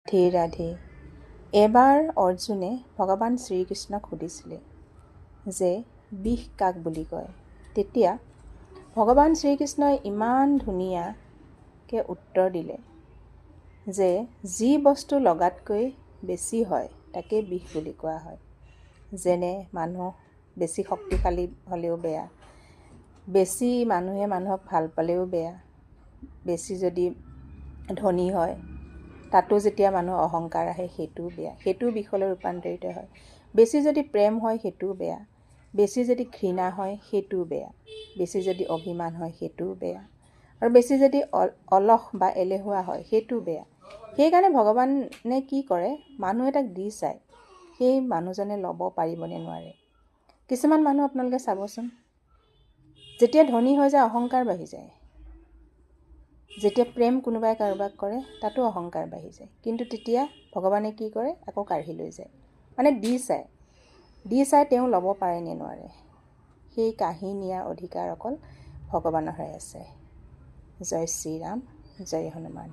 ৰাধে ৰাধে। এবাৰ অৰ্জুনে ভগৱান শ্ৰীকৃষ্ণক সুধিছিলে যে বিষ কাক বুলি কয়। তেতিয়া ভগৱান শ্ৰীকৃষ্ণই ইমান ধুনীয়াকৈ উত্তৰ দিলে যে যি বস্তু লগাতকৈ বেছি হয় তাকে বিষ বুলি কোৱা হয়। যেনে মানুহ বেছি শক্তিশালী হ'লেও বেয়া, বেছি মানুহে মানুহক ভাল পালেও বেয়া, বেছি যদি ধনী হয় তাতো যেতিয়া মানুহৰ অহংকাৰ আহে সেইটোও বেয়া, সেইটোও বিষলৈ ৰূপান্তৰিত হয়। বেছি যদি প্ৰেম হয় সেইটোও বেয়া, বেছি যদি ঘৃণা হয় সেইটোও বেয়া, বেছি যদি অভিমান হয় সেইটোও বেয়া, আৰু বেছি যদি অলস বা এলেহুৱা হয় সেইটোও বেয়া। সেইকাৰণে ভগৱানে কি কৰে, মানুহ এটাক দি চায় সেই মানুহজনে ল'ব পাৰিবনে নোৱাৰে। কিছুমান মানুহ আপোনালোকে চাবচোন, যেতিয়া ধনী হৈ যায় অহংকাৰ বাঢ়ি যায়, যেতিয়া প্ৰেম কোনোবাই কাৰোবাক কৰে তাতো অহংকাৰ বাঢ়ি যায়, কিন্তু তেতিয়া ভগৱানে কি কৰে, আকৌ কাঢ়ি লৈ যায়। মানে দি চাই তেওঁ ল'ব পাৰে নে নোৱাৰে, সেই কাঢ়ি নিয়াৰ অধিকাৰ অকল ভগৱানৰহে আছে। জয় শ্ৰীৰাম, জয় হনুমান।